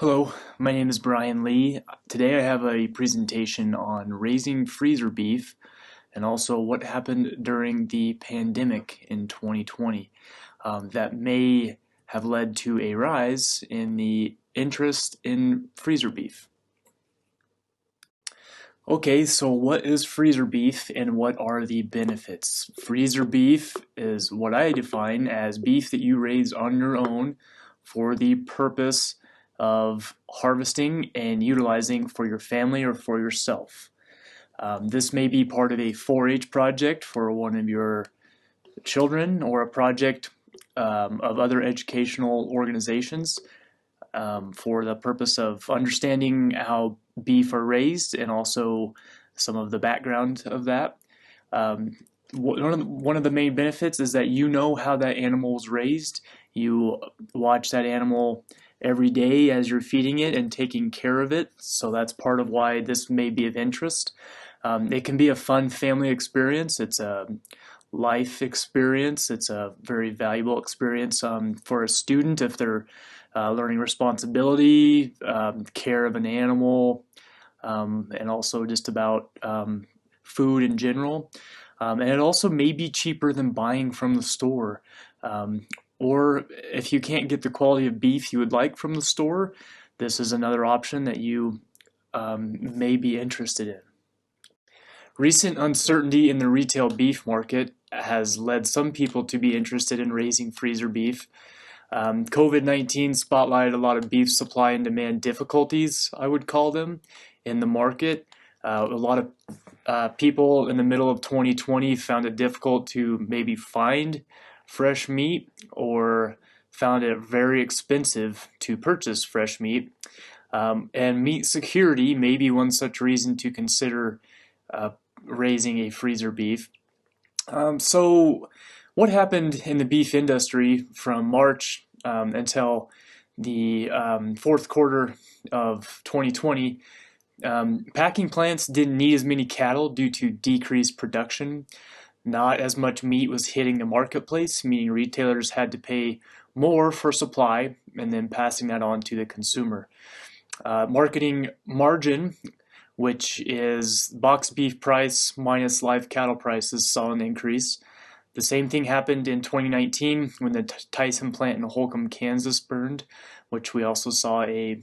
Hello, my name is Brian Lee. Today I have a presentation on raising freezer beef and also what happened during the pandemic in 2020 that may have led to a rise in the interest in freezer beef. Okay, so what is freezer beef and what are the benefits? Freezer beef is what I define as beef that you raise on your own for the purpose of harvesting and utilizing for your family or for yourself. This may be part of a 4-H project for one of your children or a project of other educational organizations for the purpose of understanding how beef are raised and also some of the background of that. Um, one of the main benefits is that you know how that animal was raised. You watch that animal every day as you're feeding it and taking care of it. So that's part of why this may be of interest. It can be a fun family experience. It's a life experience. It's a very valuable experience for a student if they're learning responsibility, care of an animal, and also just about food in general. And it also may be cheaper than buying from the store. Or if you can't get the quality of beef you would like from the store, this is another option that you may be interested in. Recent uncertainty in the retail beef market has led some people to be interested in raising freezer beef. COVID-19 spotlighted a lot of beef supply and demand difficulties, I would call them, in the market. A lot of people in the middle of 2020 found it difficult to maybe find fresh meat or found it very expensive to purchase fresh meat. And meat security may be one such reason to consider raising a freezer beef. So what happened in the beef industry from March until the fourth quarter of 2020? Packing plants didn't need as many cattle due to decreased production. Not as much meat was hitting the marketplace, meaning retailers had to pay more for supply and then passing that on to the consumer. Marketing margin, which is box beef price minus live cattle prices, saw an increase. The same thing happened in 2019 when the Tyson plant in Holcomb, Kansas burned, which we also saw a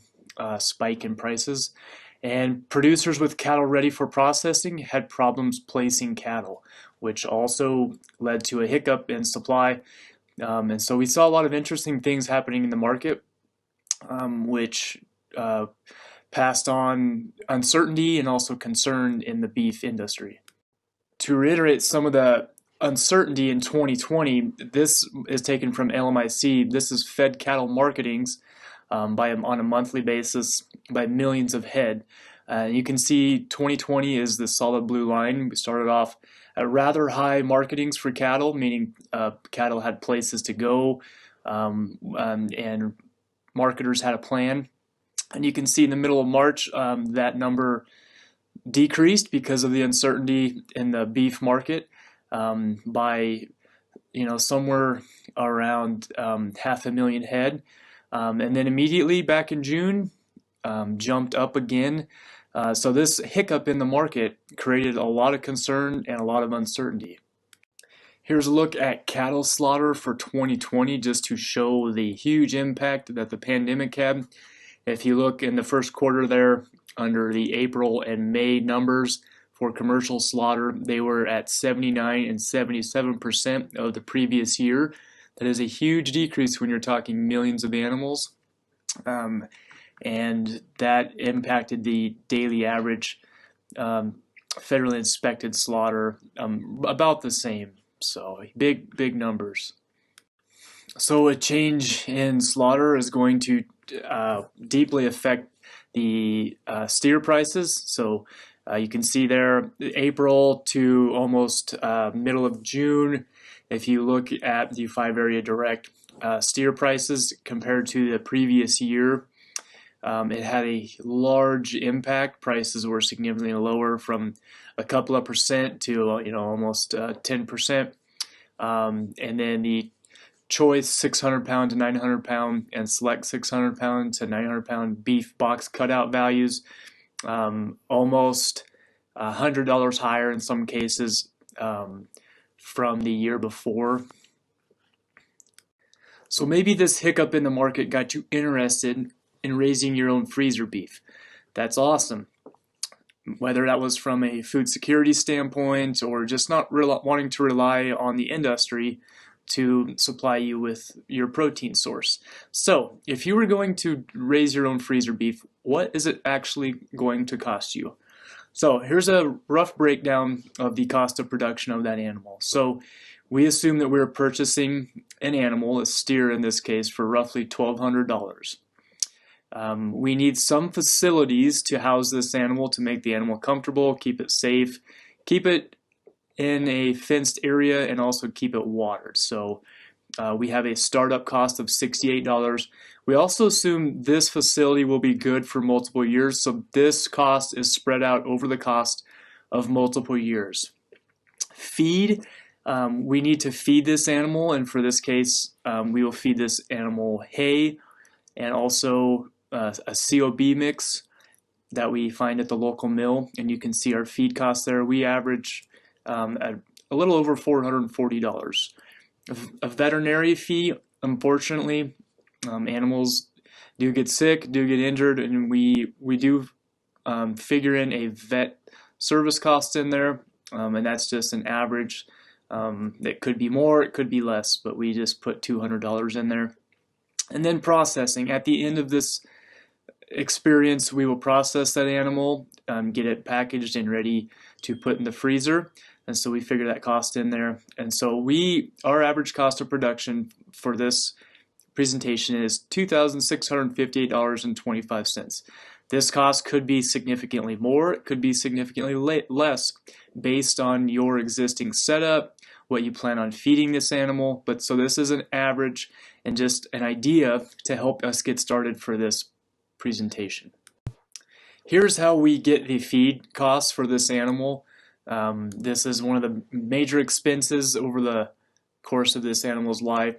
spike in prices. And producers with cattle ready for processing had problems placing cattle, which also led to a hiccup in supply. And so we saw a lot of interesting things happening in the market, which passed on uncertainty and also concern in the beef industry. To reiterate some of the uncertainty in 2020, this is taken from LMIC. This is fed cattle marketings on a monthly basis by millions of head. You can see 2020 is the solid blue line. We started off at rather high marketings for cattle, meaning cattle had places to go and marketers had a plan. And you can see in the middle of March that number decreased because of the uncertainty in the beef market by somewhere around 500,000 head. And then immediately back in June jumped up again. So this hiccup in the market created a lot of concern and a lot of uncertainty. Here's a look at cattle slaughter for 2020 just to show the huge impact that the pandemic had. If you look in the first quarter there under the April and May numbers for commercial slaughter, they were at 79 and 77% of the previous year. That is a huge decrease when you're talking millions of animals. And that impacted the daily average federally inspected slaughter about the same. So big numbers. So a change in slaughter is going to deeply affect the steer prices. So you can see there April to almost middle of June. If you look at the 5-area direct steer prices compared to the previous year, it had a large impact. Prices were significantly lower from a couple of percent to almost 10%. And then the choice 600-pound to 900-pound and select 600-pound to 900-pound beef box cutout values, almost $100 higher in some cases from the year before. So maybe this hiccup in the market got you interested in raising your own freezer beef. That's awesome. Whether that was from a food security standpoint or just not wanting to rely on the industry to supply you with your protein source. So, if you were going to raise your own freezer beef, what is it actually going to cost you? So, here's a rough breakdown of the cost of production of that animal. So, we assume that we're purchasing an animal, a steer in this case, for roughly $1,200. We need some facilities to house this animal to make the animal comfortable, keep it safe, keep it in a fenced area, and also keep it watered. So we have a startup cost of $68. We also assume this facility will be good for multiple years, so this cost is spread out over the cost of multiple years. Feed, we need to feed this animal, and for this case, we will feed this animal hay and also a COB mix that we find at the local mill, and you can see our feed costs there. We average at a little over $440. A veterinary fee, unfortunately, animals do get sick, do get injured, and we do figure in a vet service cost in there, and that's just an average. It could be more, it could be less, but we just put $200 in there. And then processing. At the end of this experience, we will process that animal, get it packaged and ready to put in the freezer. And so we figure that cost in there. And so our average cost of production for this presentation is $2,658.25. This cost could be significantly more, it could be significantly less based on your existing setup, what you plan on feeding this animal. But so this is an average and just an idea to help us get started for this presentation. Here's how we get the feed costs for this animal. This is one of the major expenses over the course of this animal's life.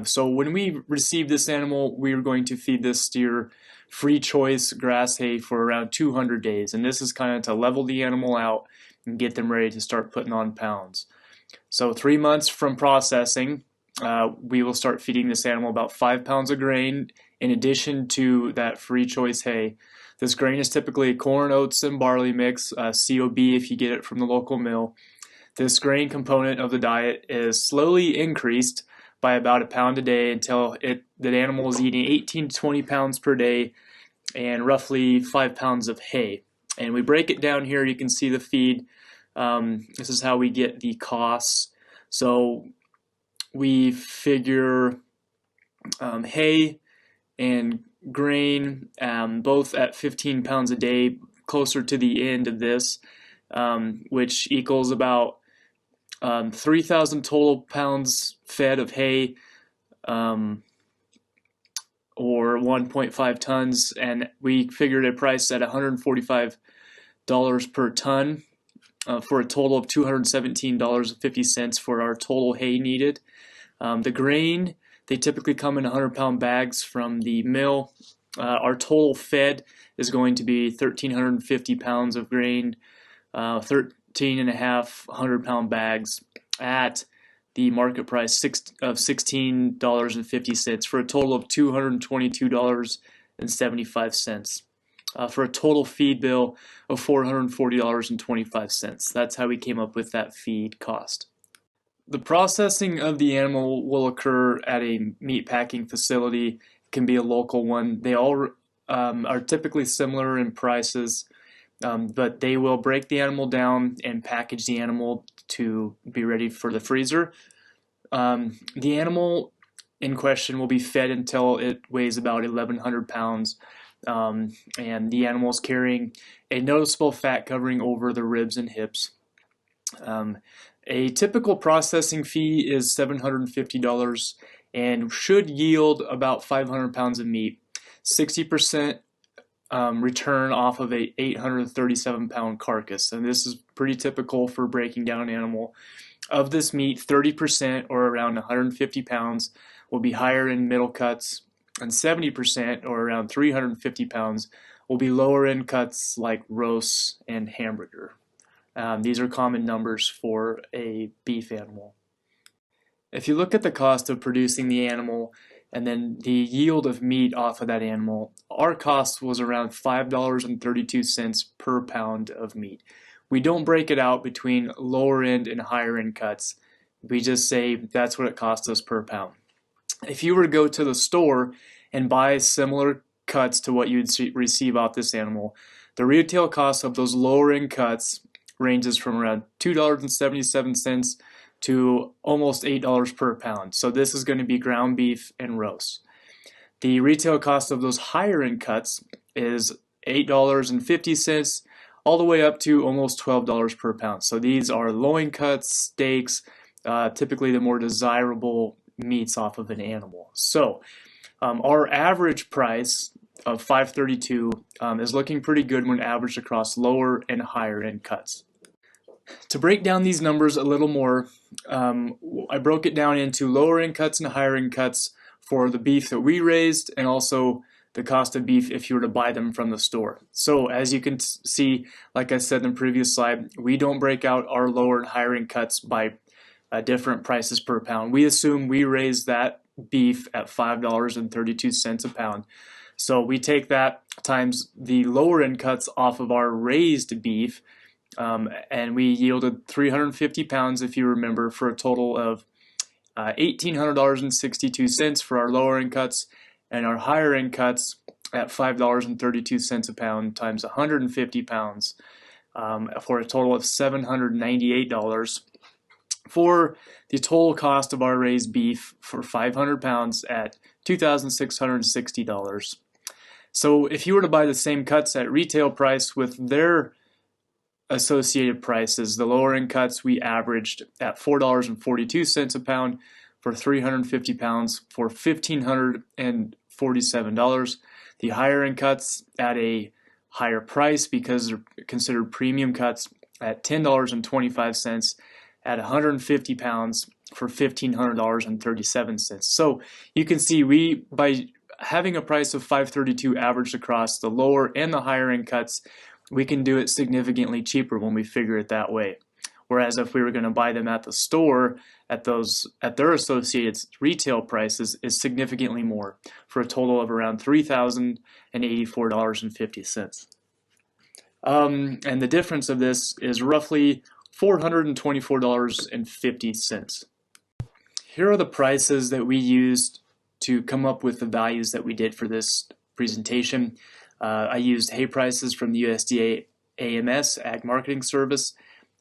So when we receive this animal, we are going to feed this steer free choice grass hay for around 200 days. And this is kind of to level the animal out and get them ready to start putting on pounds. So 3 months from processing, we will start feeding this animal about 5 pounds of grain in addition to that free choice hay. This grain is typically corn, oats, and barley mix, COB if you get it from the local mill. This grain component of the diet is slowly increased by about a pound a day until the animal is eating 18 to 20 pounds per day and roughly 5 pounds of hay. And we break it down here. You can see the feed. This is how we get the costs. So we figure hay and grain both at 15 pounds a day, closer to the end of this, which equals about 3,000 total pounds fed of hay, or 1.5 tons, and we figured a price at $145 per ton for a total of $217.50 for our total hay needed. The grain, they typically come in 100-pound bags from the mill. Our total fed is going to be 1,350 pounds of grain, 13.5 100-pound bags at the market price of $16.50 for a total of $222.75. For a total feed bill of $440.25. That's how we came up with that feed cost. The processing of the animal will occur at a meat packing facility. It can be a local one. They all are typically similar in prices, but they will break the animal down and package the animal to be ready for the freezer. The animal in question will be fed until it weighs about 1,100 pounds. And the animal is carrying a noticeable fat covering over the ribs and hips. A typical processing fee is $750 and should yield about 500 pounds of meat. 60% return off of a 837-pound carcass, and this is pretty typical for breaking down an animal. Of this meat, 30% or around 150 pounds will be higher end middle cuts, and 70% or around 350 pounds will be lower end cuts like roast and hamburger. These are common numbers for a beef animal. If you look at the cost of producing the animal and then the yield of meat off of that animal, our cost was around $5.32 per pound of meat. We don't break it out between lower end and higher end cuts. We just say that's what it costs us per pound. If you were to go to the store and buy similar cuts to what you'd receive off this animal, the retail cost of those lower end cuts ranges from around $2.77 to almost $8 per pound. So this is going to be ground beef and roast. The retail cost of those higher end cuts is $8.50 all the way up to almost $12 per pound. So these are loin cuts, steaks, typically the more desirable meats off of an animal. So our average price of $5.32 is looking pretty good when averaged across lower and higher end cuts. To break down these numbers a little more, I broke it down into lower end cuts and higher end cuts for the beef that we raised, and also the cost of beef if you were to buy them from the store. So as you can see, like I said in the previous slide, we don't break out our lower and higher end cuts by different prices per pound. We assume we raised that beef at $5.32 a pound. So we take that times the lower end cuts off of our raised beef, and we yielded 350 pounds, if you remember, for a total of $1,800.62 for our lower end cuts, and our higher end cuts at $5.32 a pound times 150 pounds for a total of $798 for the total cost of our raised beef for 500 pounds at $2,660. So if you were to buy the same cuts at retail price with their associated prices, the lower end cuts we averaged at $4.42 a pound for 350 pounds for $1,547. The higher end cuts at a higher price because they're considered premium cuts at $10.25 at 150 pounds for $1,500.37. So you can see we, by having a price of $5.32 averaged across the lower and the higher end cuts, we can do it significantly cheaper when we figure it that way. Whereas if we were going to buy them at the store at their associated retail prices is significantly more, for a total of around $3,084.50. And the difference of this is roughly $424.50. Here are the prices that we used to come up with the values that we did for this presentation. I used hay prices from the USDA AMS, Ag Marketing Service,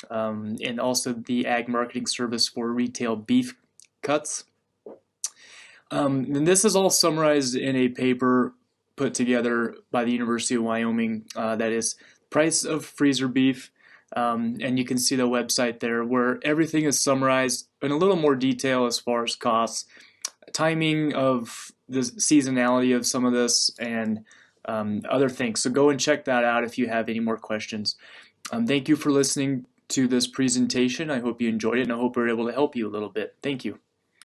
and also the Ag Marketing Service for retail beef cuts. And this is all summarized in a paper put together by the University of Wyoming that is price of freezer beef. And you can see the website there where everything is summarized in a little more detail as far as costs, timing of the seasonality of some of this, and other things. So go and check that out if you have any more questions. Thank you for listening to this presentation. I hope you enjoyed it, and I hope we were able to help you a little bit. Thank you.